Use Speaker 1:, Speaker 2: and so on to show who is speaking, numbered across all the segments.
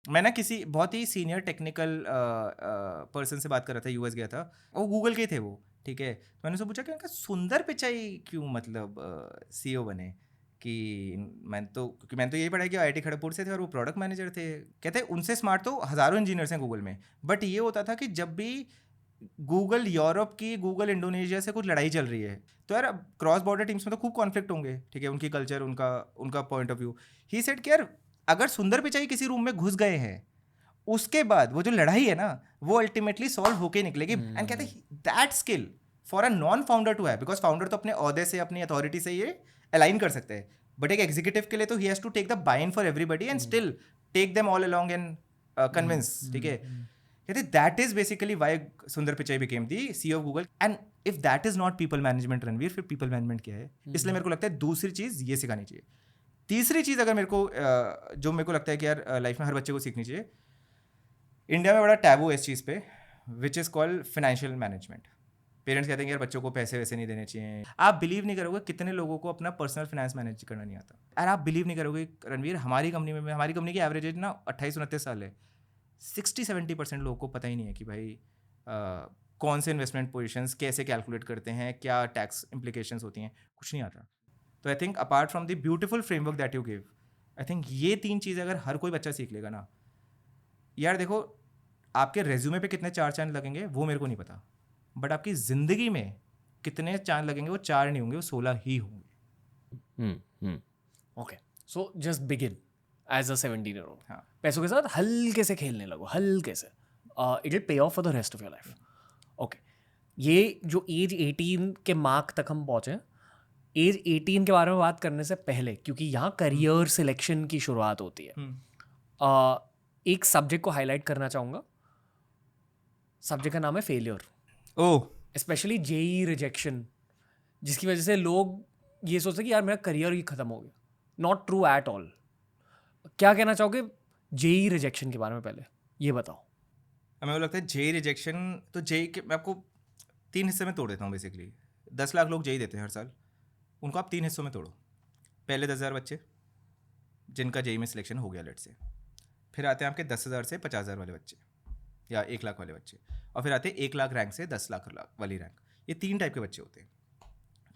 Speaker 1: मैं ना किसी बहुत ही सीनियर टेक्निकल पर्सन से बात कर रहा था, यूएस गया था, वो गूगल के थे वो, ठीक है। तो मैंने उससे पूछा कि उनका सुंदर पिचाई क्यों मतलब सीईओ बने, कि क्योंकि मैंने तो यही पढ़ा है कि आईआईटी खड़गपुर से थे और वो प्रोडक्ट मैनेजर थे। कहते उनसे स्मार्ट तो हज़ारों इंजीनियर्स हैं गूगल में, बट ये होता था कि जब भी गूगल यूरोप की, गूगल इंडोनेशिया से कुछ लड़ाई चल रही है, तो यार क्रॉस बॉर्डर टीम्स में तो खूब कॉन्फ्लिक्ट होंगे, ठीक है, उनकी कल्चर, उनका उनका point of view. He said कि यार अगर सुंदर पिचाई किसी रूम में घुस गए हैं, उसके बाद वो जो लड़ाई है ना, वो अल्टीमेटली सॉल्व होके निकलेगी। एंड कहते हैं that skill for a non founder too है, बिकॉज फाउंडर तो अपने ओहदे से, अपनी अथॉरिटी से ये अलाइन कर सकते हैं, बट एक एग्जीक्यूटिव के लिए तो he has to take the bind for everybody and still take them all along and convince, ठीक है। कहते that is basically why Sundar Pichai became the CEO of Google. And if that is not people management, Ranveer, फिर people management क्या है? इसलिए मेरे को लगता है दूसरी चीज ये सिखानी चाहिए। तीसरी चीज अगर मेरे को जो मेरे को लगता है कि यार लाइफ में हर बच्चे को सीखनी चाहिए, इंडिया में बड़ा टैबू है इस चीज़ पे, which is called financial management. Parents कहते हैं कि यार बच्चों को पैसे वैसे नहीं देने चाहिए। आप बिलीव नहीं करोगे कितने लोगों को अपना पर्सनल फाइनेंस मैनेज करना नहीं आता। यार आप बिलीव नहीं करोगे रणवीर, हमारी कंपनी में, हमारी कंपनी की एवरेज एज ना 28-29 साल है। 60-70% लोगों को पता ही नहीं है कि भाई कौन से इन्वेस्टमेंट पोजिशंस कैसे कैलकुलेट करते हैं, क्या टैक्स इम्प्लीकेशंस होती हैं, कुछ नहीं आता। तो I think apart from the beautiful framework that you give, I think ये 3 चीज़ें अगर हर कोई बच्चा सीख लेगा ना, यार देखो आपके रेज्यूमे पे कितने 4 चांद लगेंगे वो मेरे को नहीं पता, बट आपकी ज़िंदगी में कितने चांद लगेंगे वो 4 नहीं होंगे, वो 16 ही होंगे।
Speaker 2: Okay, so just begin as a 17-year-old।
Speaker 1: हाँ,
Speaker 2: पैसों के साथ हल्के से खेलने लगो, हल्के से। It will pay of for the rest of your life. Okay, ये जो एज 18 के मार्क तक हम पहुँचे, एज 18 के बारे में बात करने से पहले, क्योंकि यहाँ करियर सिलेक्शन की शुरुआत होती है, एक सब्जेक्ट को हाईलाइट करना चाहूँगा। सब्जेक्ट का नाम है फेलियर,
Speaker 1: ओह,
Speaker 2: स्पेशली जेई रिजेक्शन, जिसकी वजह से लोग ये सोचते हैं कि यार मेरा करियर ही खत्म हो गया। Not true at all. क्या कहना चाहोगे जेई रिजेक्शन के बारे में? पहले ये बताओ।
Speaker 1: हमें को लगता है जेई रिजेक्शन, तो जेई के मैं आपको 3 हिस्से में तोड़ देता हूँ बेसिकली। 10 लाख लोग जेई देते हैं हर साल, उनको आप 3 हिस्सों में तोड़ो। पहले 10,000 बच्चे जिनका जेई में सिलेक्शन हो गया लेट से, फिर आते हैं आपके 10,000 से 50,000 वाले बच्चे या 1 लाख वाले बच्चे, और फिर आते हैं 1 लाख रैंक से 10 लाख वाली रैंक। ये 3 टाइप के बच्चे होते हैं।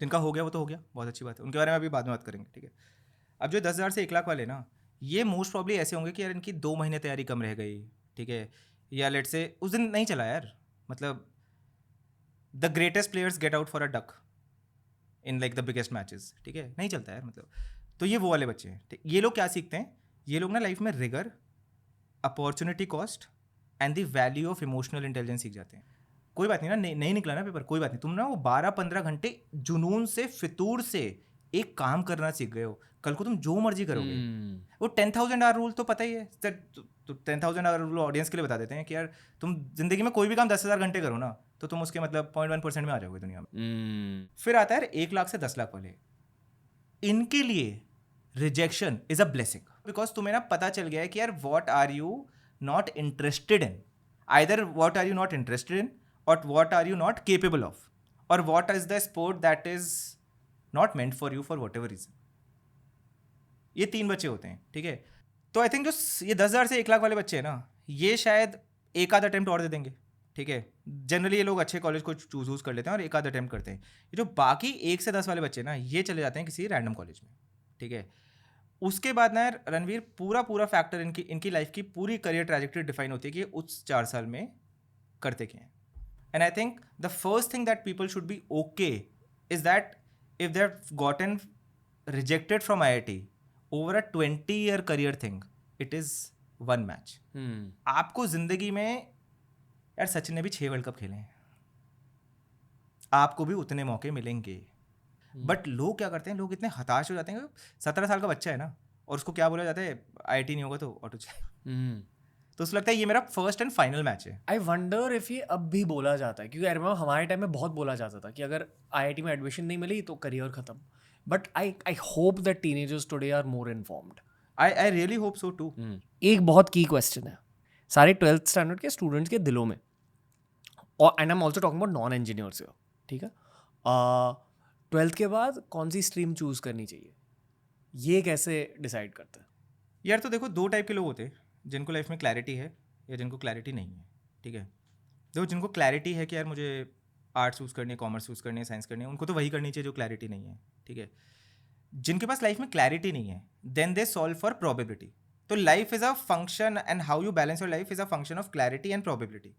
Speaker 1: जिनका हो गया वो तो हो गया, बहुत अच्छी बात है, उनके बारे में अभी बाद में बात करेंगे, ठीक है। अब जो 10,000 से 1 लाख वाले ना, ये मोस्ट प्रॉब्ली ऐसे होंगे कि यार इनकी 2 महीने तैयारी कम रह गई, ठीक है, या लेट से उस दिन नहीं चला यार, मतलब the greatest players get out for a duck in like the biggest matches, ठीक है, नहीं चलता यार मतलब। तो ये वो वाले बच्चे हैं, ठीक। ये लोग क्या सीखते हैं? ये लोग ना लाइफ में rigour, opportunity cost and the value of emotional intelligence सीख जाते हैं। कोई बात नहीं ना, नहीं निकला ना पेपर, कोई बात नहीं, तुम ना वो 12-15 घंटे जुनून से, फितूर से एक काम करना सीख गए हो, कल को तुम जो मर्जी करोगे। वो 10,000 आवर रूल तो पता ही है, तो 10,000 आवर रूल ऑडियंस के लिए बता देते हैं कि यार तुम जिंदगी में कोई भी काम 10,000 घंटे करो ना, तो तुम उसके मतलब 0.1% में आ जाओगे दुनिया में। फिर आता है 1 लाख से 10 लाख वाले, इनके लिए rejection is a blessing, because तुम्हें ना पता चल गया है कि यार what are you not interested in, either what are you not interested in, और what are you not capable of, और what is the sport that is not meant for you for whatever reason. ये 3 बच्चे होते हैं, ठीक है। तो I think जो ये 10,000 से 1 लाख वाले बच्चे हैं ना, ये शायद एक आध अटेम्प्ट और दे देंगे, ठीक है। जनरली ये लोग अच्छे कॉलेज को चूज कर लेते हैं और एक आध अटेम्प्ट करते हैं। ये जो बाकी 1 से 10 वाले बच्चे ना, ये चले जाते हैं किसी रैंडम कॉलेज में, ठीक है। उसके बाद ना रणवीर पूरा पूरा फैक्टर इनकी इनकी लाइफ की पूरी करियर ट्रैजेक्टरी डिफाइन होती है कि उस 4 साल में करते क्या हैं। And I think the first thing that people should be okay is that if they have gotten rejected from IIT over a 20-year career thing, it is 1 match. आपको जिंदगी में, यार सचिन ने भी 6 वर्ल्ड कप खेले हैं, आपको भी उतने मौके मिलेंगे। बट लोग क्या करते हैं, लोग इतने हताश हो जाते हैं। 17 साल का बच्चा है ना, और उसको क्या बोला जाता है, IIT नहीं होगा तो ऑटो चलाए। तो उसको लगता है ये मेरा फर्स्ट एंड फाइनल मैच है।
Speaker 2: आई वंडर इफ ये अब भी बोला जाता है, क्योंकि आई रिमेंबर हमारे टाइम में बहुत बोला जाता था कि अगर IIT में एडमिशन नहीं मिली तो करियर खत्म। But I hope that teenagers today are more informed.
Speaker 1: I really hope so too.
Speaker 2: एक बहुत की क्वेश्चन है सारे 12th स्टैंडर्ड के स्टूडेंट्स के दिलों में, और and I am also talking about non engineers, ठीक है। 12th के बाद कौन सी स्ट्रीम चूज करनी चाहिए, ये कैसे डिसाइड करते हैं?
Speaker 1: यार तो देखो 2 टाइप के लोग होते हैं। जिनको लाइफ में क्लैरिटी है या जिनको क्लैरिटी नहीं है, ठीक है। देखो जिनको क्लैरिटी है कि यार मुझे आर्ट्स चूज़ करनी है, कॉमर्स चूज़ करनी है, साइंस करनी है, उनको तो वही करनी चाहिए जो क्लैरिटी नहीं है, ठीक है। जिनके पास लाइफ में क्लैरिटी नहीं है, then they solve for probability. तो life is a function and how you balance your life is a function of clarity and probability.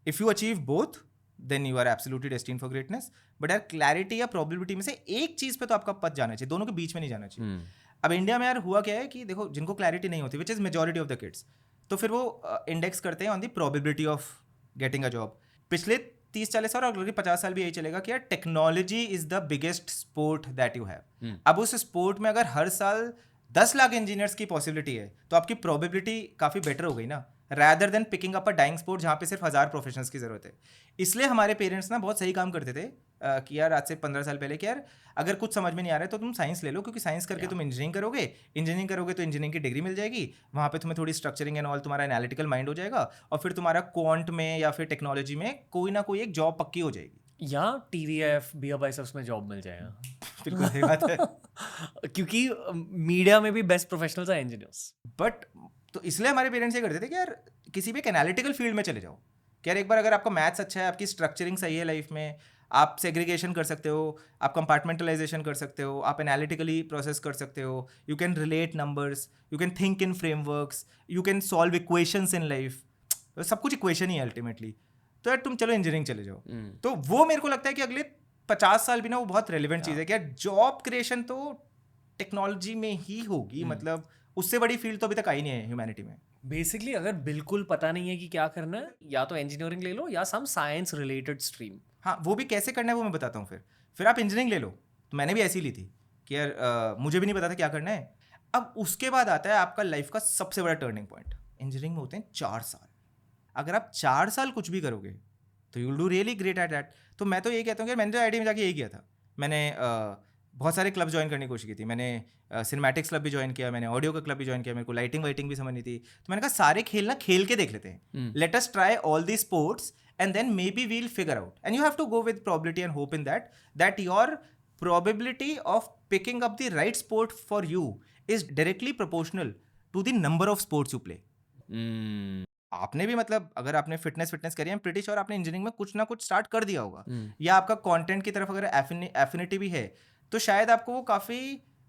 Speaker 1: If you achieve both then you are absolutely destined for greatness. But यार clarity या probability में से एक चीज पे तो आपका पथ जाना चाहिए, दोनों के बीच में नहीं जाना चाहिए। अब इंडिया में यार हुआ क्या है कि देखो जिनको क्लैरिटी नहीं होती, which is majority of the kids, तो फिर वो इंडेक्स करते हैं on the probability of getting a job. पिछले 30-40 साल और अगले 50 साल भी यही चलेगा कि यार technology is the biggest sport that you have. अब उस स्पोर्ट में अगर हर साल 10 लाख इंजीनियर्स की पॉसिबिलिटी है तो आपकी प्रोबेबिलिटी काफ़ी बेटर हो गई ना, rather than picking up a dying sport जहाँ पे सिर्फ 1000 प्रोफेशनल्स की जरूरत है। इसलिए हमारे पेरेंट्स ना बहुत सही काम करते थे कि यार आज से 15 साल पहले कि यार अगर कुछ समझ में नहीं आ रहा है तो तुम साइंस ले लो, क्योंकि साइंस करके तुम इंजीनियरिंग करोगे, इंजीनियरिंग करोगे तो इंजीनियरिंग की डिग्री मिल जाएगी, वहाँ पे तुम्हें थोड़ी स्ट्रक्चरिंग एंड ऑल, तुम्हारा एनालिटिकल माइंड हो जाएगा और फिर तुम्हारा क्वांट में या फिर टेक्नोलॉजी में कोई ना कोई एक जॉब पक्की हो जाएगी,
Speaker 2: या TVF बियर बाइसेप्स में जॉब मिल जाएगा।
Speaker 1: बिल्कुल सही बात है।
Speaker 2: क्योंकि मीडिया में भी बेस्ट प्रोफेशनल्स हैं इंजीनियर्स।
Speaker 1: बट तो इसलिए हमारे पेरेंट्स ये करते थे कि यार किसी भी एक एनालिटिकल फील्ड में चले जाओ, कि यार एक बार अगर आपका मैथ्स अच्छा है, आपकी स्ट्रक्चरिंग सही है लाइफ में, आप सेग्रीगेशन कर सकते हो, आप कंपार्टमेंटलाइजेशन कर सकते हो, आप एनालिटिकली प्रोसेस कर सकते हो, you can relate numbers, you can think in frameworks, you can solve equations in life, सब कुछ इक्वेशन ही है अल्टीमेटली, तो यार तुम चलो इंजीनियरिंग चले जाओ। तो वो मेरे को लगता है कि अगले 50 साल भी ना वो बहुत रेलिवेंट चीज़ है कि यार जॉब क्रिएशन तो टेक्नोलॉजी में ही होगी, मतलब उससे बड़ी फील्ड तो अभी तक आई नहीं है ह्यूमैनिटी में।
Speaker 2: बेसिकली अगर बिल्कुल पता नहीं है कि क्या करना है, या तो इंजीनियरिंग ले लो या सम साइंस रिलेटेड स्ट्रीम।
Speaker 1: हाँ, वो भी कैसे करना है वो मैं बताता हूँ। फिर आप इंजीनियरिंग ले लो, तो मैंने भी ऐसी ली थी कि यार मुझे भी नहीं पता था क्या करना है। अब उसके बाद आता है आपका लाइफ का सबसे बड़ा टर्निंग पॉइंट। इंजीनियरिंग में होते हैं 4 साल। अगर आप 4 साल कुछ भी करोगे तो you will do really great at that. तो मैं तो यही कहता हूँ कि मैंने तो IIT में जाके यही किया था। मैंने बहुत सारे क्लब ज्वाइन करने की कोशिश की थी। मैंने सिनेमैटिक्स क्लब भी ज्वाइन किया, मैंने ऑडियो का क्लब भी ज्वाइन किया, मेरे को लाइटिंग वाइटिंग भी समझ नहीं थी। तो मैंने कहा सारे खेल ना खेल के देख लेते हैं, let us try all the sports and then maybe we'll figure out, and you have to go with probability and hope in that your probability of picking up the right sport for you is directly proportional to the number of sports you play. आपने भी मतलब अगर आपने fitness करी है, pretty sure आपने engineering में कुछ ना कुछ स्टार्ट कर दिया होगा, या आपका कंटेंट की तरफ अगर एफिनिटी भी है तो शायद आपको वो काफ़ी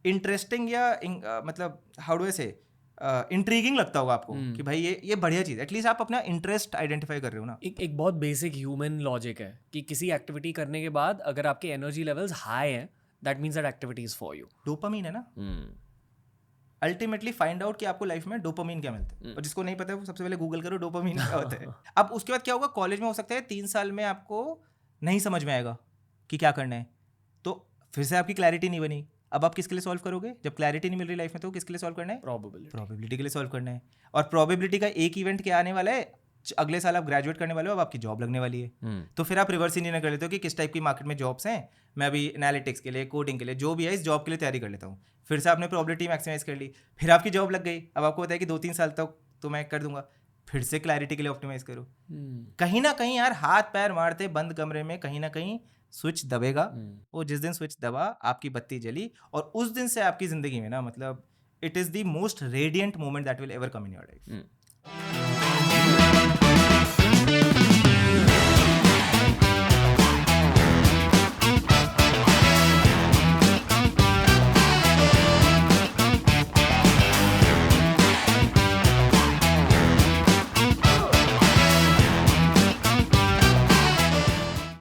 Speaker 1: इंटरेस्टिंग या मतलब हाउ डू आई से इंट्रीगिंग लगता होगा आपको कि भाई ये बढ़िया चीज़, एटलीस्ट आप अपना इंटरेस्ट आइडेंटिफाई कर रहे हो ना।
Speaker 2: एक बहुत बेसिक ह्यूमन लॉजिक है कि किसी एक्टिविटी करने के बाद अगर आपके एनर्जी लेवल्स हाई हैं, that means that activity is for you.
Speaker 1: Dopamine है ना, अल्टीमेटली फाइंड आउट कि आपको लाइफ में डोपामीन क्या मिलता है, और जिसको नहीं पता है वो सबसे पहले गूगल करो डोपामीन क्या होता है। अब उसके बाद क्या होगा, कॉलेज में हो सकता है 3 साल में आपको नहीं समझ में आएगा कि क्या करना है, तो फिर से आपकी क्लैरिटी नहीं बनी। अब आप किसके लिए सॉल्व करोगे जब क्लैरिटी नहीं मिल रही लाइफ में, तो किसके लिए सॉल्व करना है? प्रोबेबिलिटी के लिए सॉल्व करना है। और प्रोबेबिलिटी का एक इवेंट क्या आने वाला है, अगले साल आप ग्रेजुएट करने वाले हो, अब आपकी जॉब लगने वाली है। तो फिर आप रिवर्स इंजीनियर कर लेते हो कि किस टाइप की मार्केट में जॉब्स हैं, मैं अभी एनालिटिक्स के लिए, कोडिंग के लिए, जो भी है इस जॉब के लिए तैयारी कर लेता हूँ। फिर से आपने प्रोबेबिलिटी मैक्सिमाइज कर ली, फिर आपकी जॉब लग गई। अब आपको पता है कि 2-3 साल तक तो मैं कर दूंगा, फिर से क्लैरिटी के लिए ऑप्टिमाइज करो। कहीं ना कहीं यार हाथ पैर मारते बंद कमरे में कहीं ना कहीं स्विच दबेगा। वो जिस दिन स्विच दबा आपकी बत्ती जली, और उस दिन से आपकी जिंदगी में ना मतलब it is the most radiant moment that will ever come in your life.